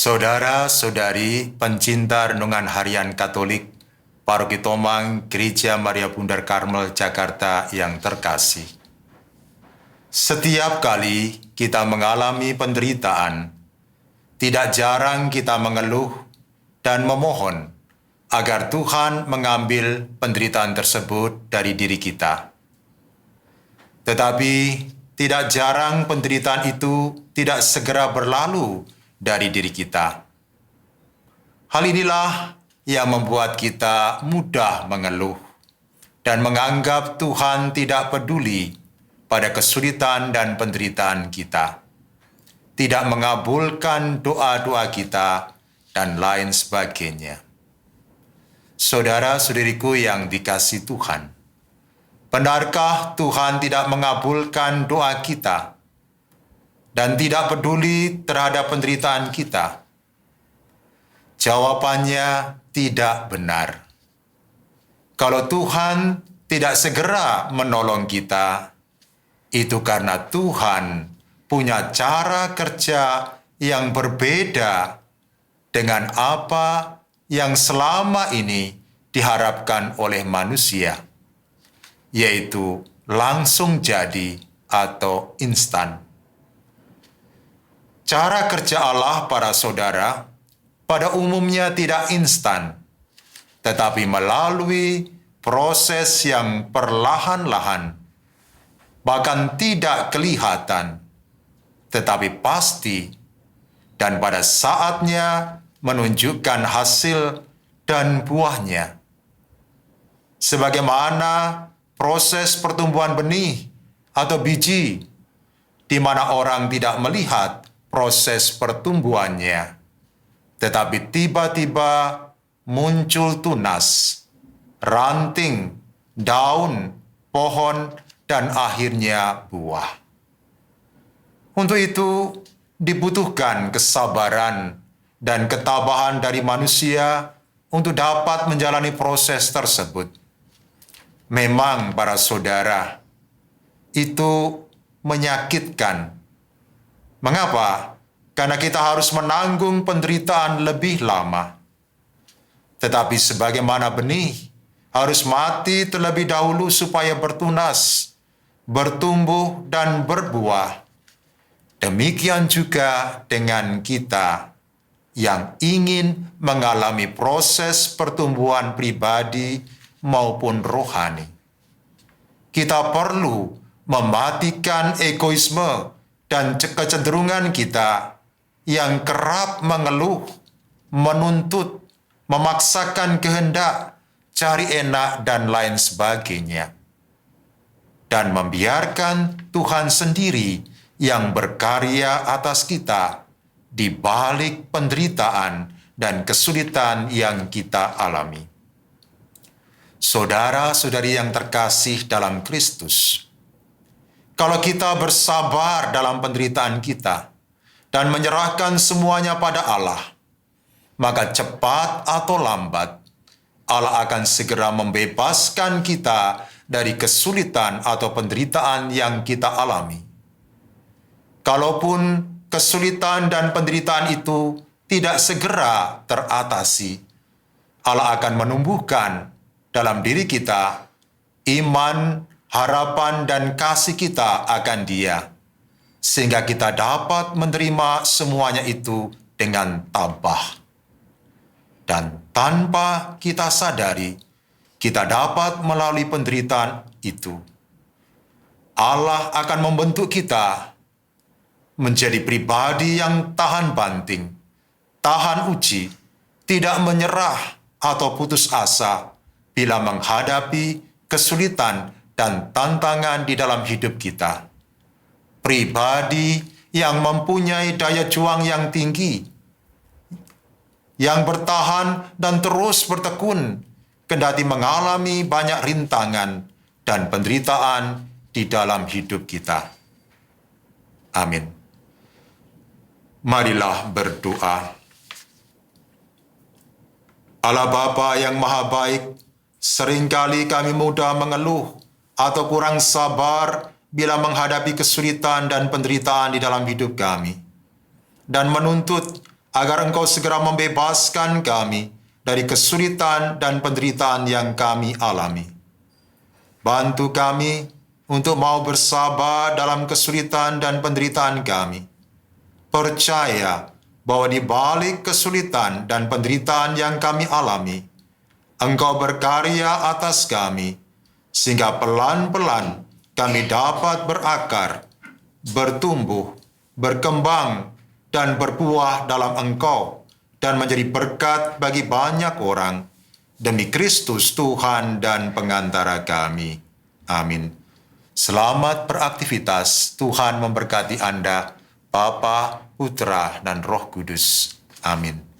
Saudara-saudari pencinta renungan harian Katolik, Paroki Tomang Gereja Maria Bundar Karmel, Jakarta yang terkasih. Setiap kali kita mengalami penderitaan, tidak jarang kita mengeluh dan memohon agar Tuhan mengambil penderitaan tersebut dari diri kita. Tetapi tidak jarang penderitaan itu tidak segera berlalu dari diri kita. Hal inilah yang membuat kita mudah mengeluh dan menganggap Tuhan tidak peduli pada kesulitan dan penderitaan kita, tidak mengabulkan doa-doa kita, dan lain sebagainya. Saudara-saudariku yang dikasihi Tuhan, benarkah Tuhan tidak mengabulkan doa kita dan tidak peduli terhadap penderitaan kita? Jawabannya tidak benar. Kalau Tuhan tidak segera menolong kita, itu karena Tuhan punya cara kerja yang berbeda dengan apa yang selama ini diharapkan oleh manusia, yaitu langsung jadi atau instan. Cara kerja Allah, para saudara, pada umumnya tidak instan, tetapi melalui proses yang perlahan-lahan, bahkan tidak kelihatan, tetapi pasti, dan pada saatnya menunjukkan hasil dan buahnya. Sebagaimana proses pertumbuhan benih atau biji, di mana orang tidak melihat proses pertumbuhannya, tetapi tiba-tiba muncul tunas, ranting, daun, pohon, dan akhirnya buah. Untuk itu dibutuhkan kesabaran dan ketabahan dari manusia untuk dapat menjalani proses tersebut. Memang para saudara, itu menyakitkan. Mengapa? Karena kita harus menanggung penderitaan lebih lama. Tetapi sebagaimana benih harus mati terlebih dahulu supaya bertunas, bertumbuh, dan berbuah, demikian juga dengan kita yang ingin mengalami proses pertumbuhan pribadi maupun rohani. Kita perlu mematikan egoisme dan kecenderungan kita yang kerap mengeluh, menuntut, memaksakan kehendak, cari enak, dan lain sebagainya, dan membiarkan Tuhan sendiri yang berkarya atas kita di balik penderitaan dan kesulitan yang kita alami. Saudara-saudari yang terkasih dalam Kristus, kalau kita bersabar dalam penderitaan kita dan menyerahkan semuanya pada Allah, maka cepat atau lambat Allah akan segera membebaskan kita dari kesulitan atau penderitaan yang kita alami. Kalaupun kesulitan dan penderitaan itu tidak segera teratasi, Allah akan menumbuhkan dalam diri kita iman, harapan, dan kasih kita akan Dia, sehingga kita dapat menerima semuanya itu dengan tabah. Dan tanpa kita sadari, kita dapat melalui penderitaan itu. Allah akan membentuk kita menjadi pribadi yang tahan banting, tahan uji, tidak menyerah atau putus asa bila menghadapi kesulitan dan tantangan di dalam hidup kita. Pribadi yang mempunyai daya juang yang tinggi, yang bertahan dan terus bertekun, kendati mengalami banyak rintangan dan penderitaan di dalam hidup kita. Amin. Marilah berdoa. Allah Bapa yang Maha Baik, seringkali kami mudah mengeluh atau kurang sabar bila menghadapi kesulitan dan penderitaan di dalam hidup kami, dan menuntut agar Engkau segera membebaskan kami dari kesulitan dan penderitaan yang kami alami. Bantu kami untuk mau bersabar dalam kesulitan dan penderitaan kami. Percaya bahwa di balik kesulitan dan penderitaan yang kami alami, Engkau berkarya atas kami, sehingga pelan-pelan kami dapat berakar, bertumbuh, berkembang, dan berbuah dalam Engkau, dan menjadi berkat bagi banyak orang, demi Kristus Tuhan dan pengantara kami. Amin. Selamat beraktivitas. Tuhan memberkati Anda, Bapa, Putra, dan Roh Kudus. Amin.